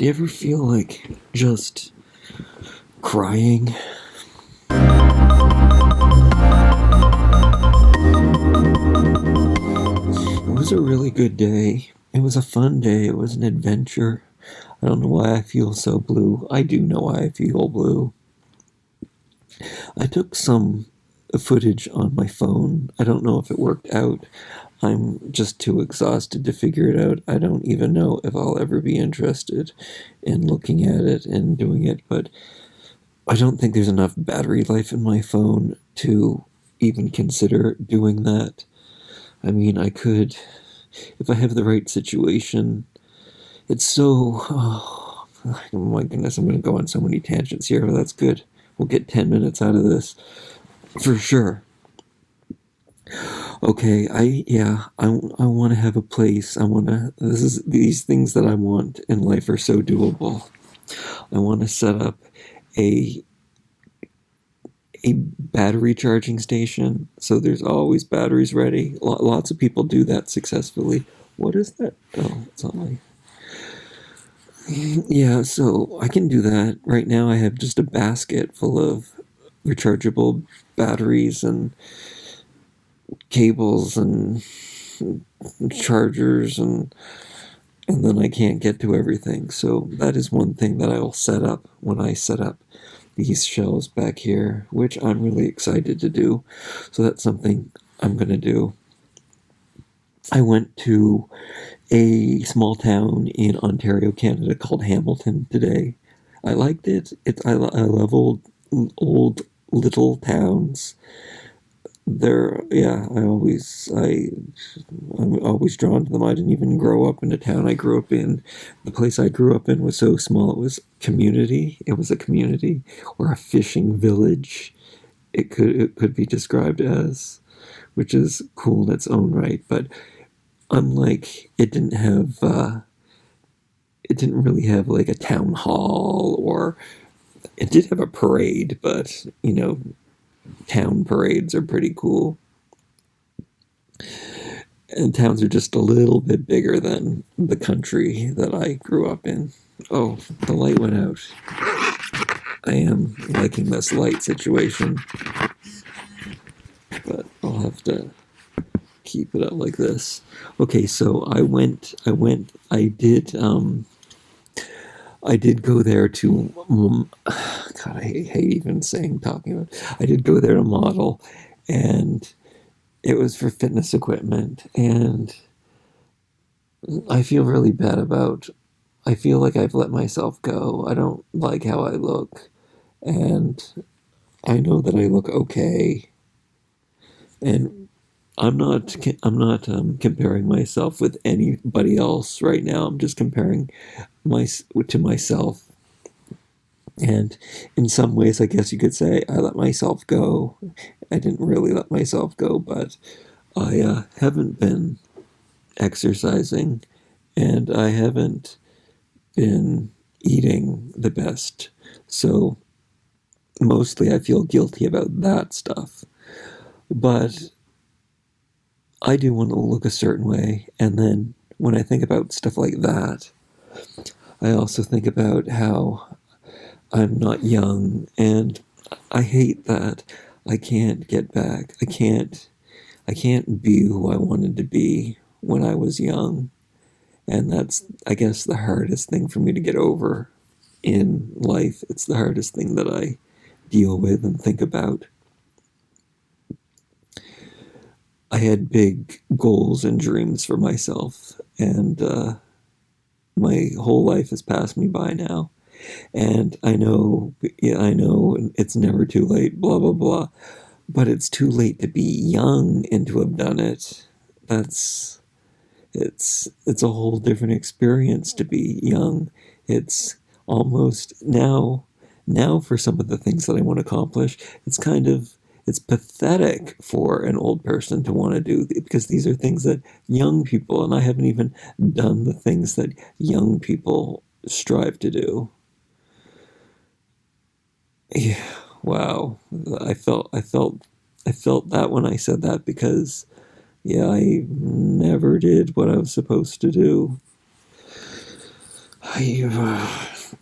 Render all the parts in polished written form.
Do you ever feel like just crying? It was a really good day. It was a fun day. It was an adventure. I don't know why I feel so blue. I do know why I feel blue. I took some footage on my phone. I don't know if it worked out. I'm just too exhausted to figure it out. I don't even know if I'll ever be interested in looking at it and doing it, but I don't think there's enough battery life in my phone to even consider doing that. I mean, I could, if I have the right situation. It's so, oh my goodness, I'm going to go on so many tangents here, but that's good. We'll get 10 minutes out of this, for sure. Okay, I want to have a place. These things that I want in life are so doable. I want to set up a battery charging station, so there's always batteries ready. Lots of people do that successfully. What is that? Oh, it's on my... Yeah, so I can do that. Right now I have just a basket full of rechargeable batteries and cables and chargers, and then I can't get to everything. So that is one thing that I will set up when I set up these shelves back here, which I'm really excited to do. So that's something I'm going to do. I went to a small town in Ontario, Canada called Hamilton today. I liked it. I love old little towns. I'm always drawn to them. I didn't even grow up in the town I grew up in. The place I grew up in was so small. It was community. It was a community or a fishing village. It could be described as, which is cool in its own right. But unlike, it didn't really have like a town hall, or it did have a parade, but town parades are pretty cool. And towns are just a little bit bigger than the country that I grew up in. Oh, the light went out. I am liking this light situation, but I'll have to keep it up like this. Okay, so I did go there to, God, I hate even talking about it. I did go there to model, and it was for fitness equipment, and I feel really bad I feel like I've let myself go. I don't like how I look, and I know that I look okay, and I'm not comparing myself with anybody else right now. I'm just comparing to myself. And in some ways, I guess you could say I let myself go. I didn't really let myself go, but I haven't been exercising, and I haven't been eating the best. So mostly I feel guilty about that stuff. But I do want to look a certain way, and then when I think about stuff like that, I also think about how I'm not young, and I hate that I can't get back. I can't be who I wanted to be when I was young, and that's, I guess, the hardest thing for me to get over in life. It's the hardest thing that I deal with and think about. I had big goals and dreams for myself, and my whole life has passed me by now. And I know it's never too late, blah, blah, blah, but it's too late to be young and to have done it. It's a whole different experience to be young. It's almost now for some of the things that I want to accomplish, it's pathetic for an old person to want to do, because these are things that young people, and I haven't even done the things that young people strive to do. Yeah, wow. I felt that when I said that, because I never did what I was supposed to do.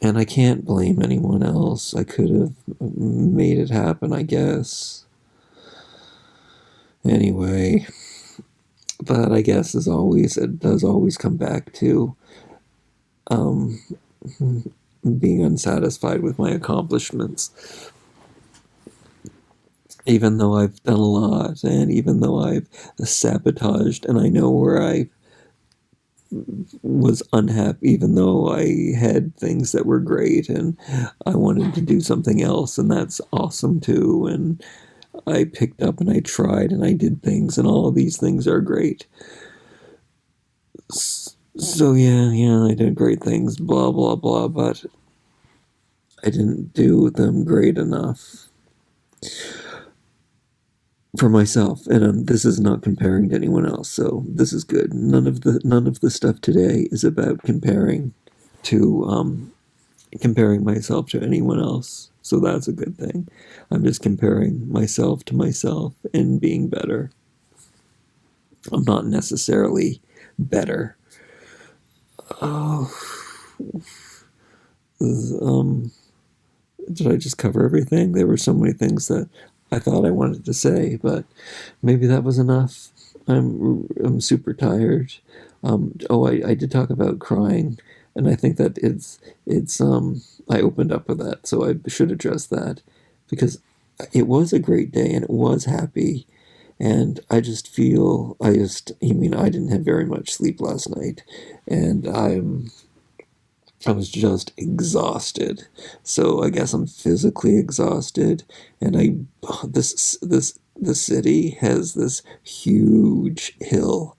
And I can't blame anyone else. I could have made it happen, I guess. Anyway, but I guess as always, it does always come back to um, being unsatisfied with my accomplishments. Even though I've done a lot, and even though I've sabotaged, and I know where I was unhappy, even though I had things that were great, and I wanted to do something else, and that's awesome too. And I picked up and I tried and I did things, and all of these things are great. So yeah, I did great things, blah blah blah, but I didn't do them great enough for myself. And this is not comparing to anyone else, so this is good. None of the stuff today is about comparing myself to anyone else. So that's a good thing. I'm just comparing myself to myself and being better. I'm not necessarily better. Oh, did I just cover everything? There were so many things that I thought I wanted to say, but maybe that was enough. I'm super tired. I did talk about crying, and I think that it's I opened up with that, so I should address that because it was a great day and it was happy, and I mean, I didn't have very much sleep last night, and I was just exhausted. So I guess I'm physically exhausted, and the city has this huge hill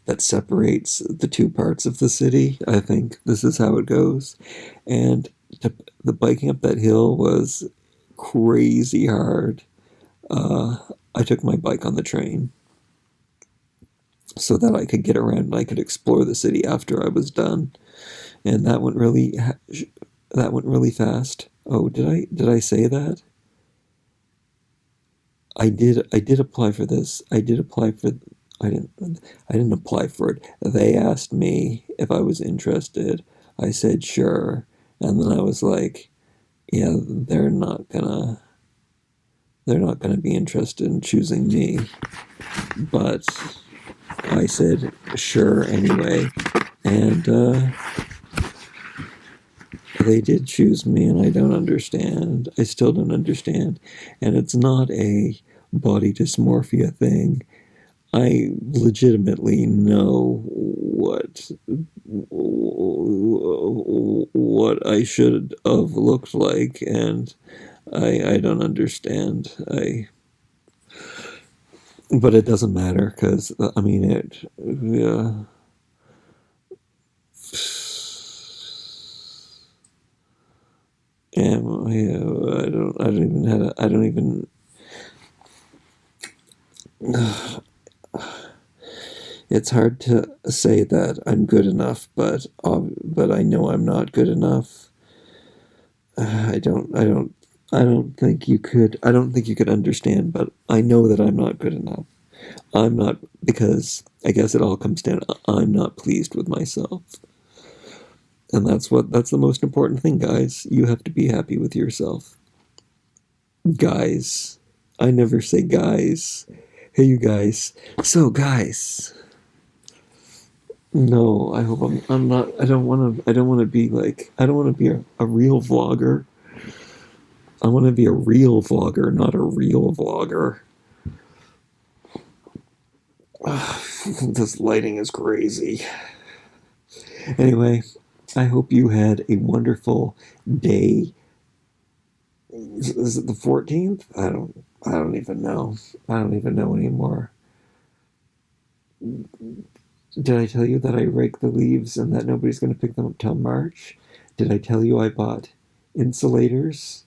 that separates the two parts of the city. I think this is how it goes, and the biking up that hill was crazy hard. Uh, I took my bike on the train so that I could get around and I could explore the city after I was done, and that went really fast. Oh, did I say that? I did apply for this. I didn't apply for it. They asked me if I was interested. I said sure, and then I was like, yeah, they're not gonna be interested in choosing me. But I said sure anyway, and they did choose me, and I don't understand. I still don't understand. And it's not a body dysmorphia thing. I legitimately know what I should have looked like, and I don't understand. But it doesn't matter because I mean it. Yeah. And yeah, I don't even. It's hard to say that I'm good enough, but I know I'm not good enough. I don't think you could. I don't think you could understand, but I know that I'm not good enough. I'm not because I guess it all comes down. I'm not pleased with myself, and that's the most important thing, guys. You have to be happy with yourself, guys. I never say guys. Hey, you guys. So, guys. No, I hope I'm not. I don't want to. I don't want to be like. I don't want to be a real vlogger. I want to be a real vlogger, not a real vlogger. This lighting is crazy. Anyway, I hope you had a wonderful day. Is it the 14th? I don't even know. I don't even know anymore. Did I tell you that I rake the leaves and that nobody's going to pick them up till March? Did I tell you I bought insulators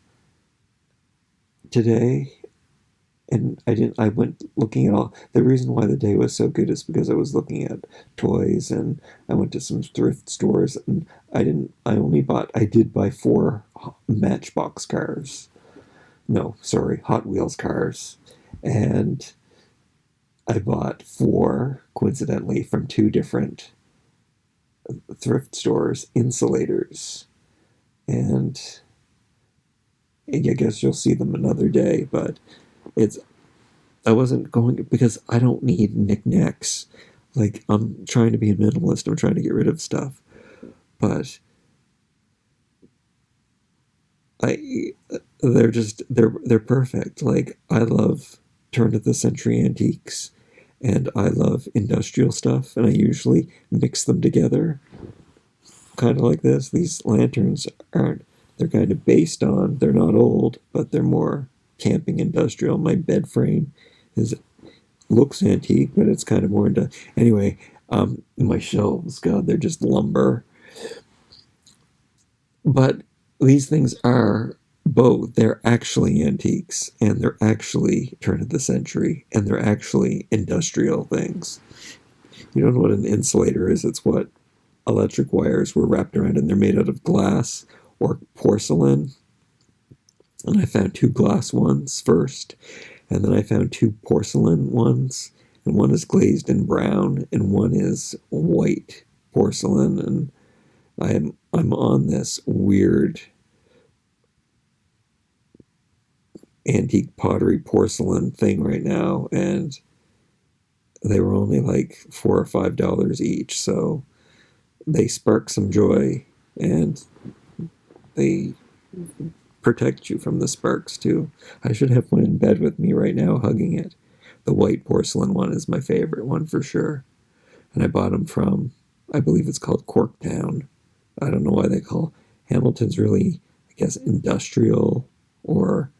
today? And I went looking at all. The reason why the day was so good is because I was looking at toys, and I went to some thrift stores, and I did buy 4 Matchbox cars. No, sorry, Hot Wheels cars. And I bought 4, coincidentally, from 2 different thrift stores, insulators, and I guess you'll see them another day. But it's I wasn't going because I don't need knickknacks. Like, I'm trying to be a minimalist. I'm trying to get rid of stuff, but I they're perfect. Like, I love turn of the century antiques, and I love industrial stuff, and I usually mix them together, kind of like this. These lanterns aren't. They're kind of based on. They're not old, but they're more camping industrial. My bed frame is looks antique, but it's kind of more into anyway. My shelves, God, they're just lumber. But these things are both. They're actually antiques, and they're actually turn of the century, and they're actually industrial things. You don't know what an insulator is? It's what electric wires were wrapped around, and they're made out of glass or porcelain. And I found two glass ones first, and then I found two porcelain ones, and one is glazed in brown, and one is white porcelain. And I'm on this weird antique pottery porcelain thing right now, and they were only like $4 or $5 each, so they spark some joy, and they protect you from the sparks too. I should have one in bed with me right now, hugging it. The white porcelain one is my favorite one for sure, and I bought them from, I believe it's called Corktown. I don't know why they call Hamilton's really, I guess, industrial or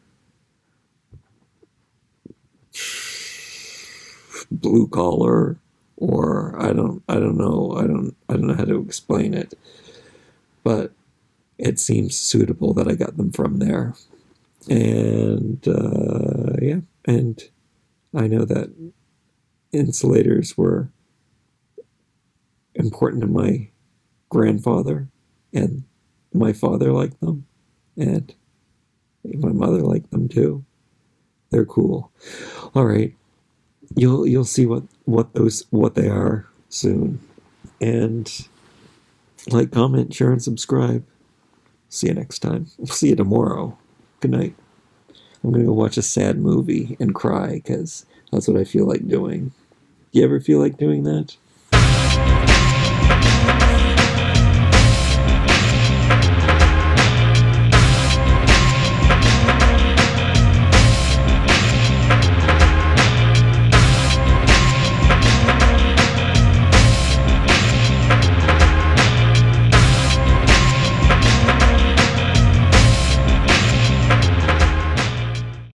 blue collar, or I don't know how to explain it, but it seems suitable that I got them from there. And yeah, and I know that insulators were important to my grandfather, and my father liked them, and my mother liked them too. They're cool. All right, you'll see what they are soon, and like, comment, share, and subscribe. See you next time. See you tomorrow. Good night. I'm gonna go watch a sad movie and cry because that's what I feel like doing. Do you ever feel like doing that?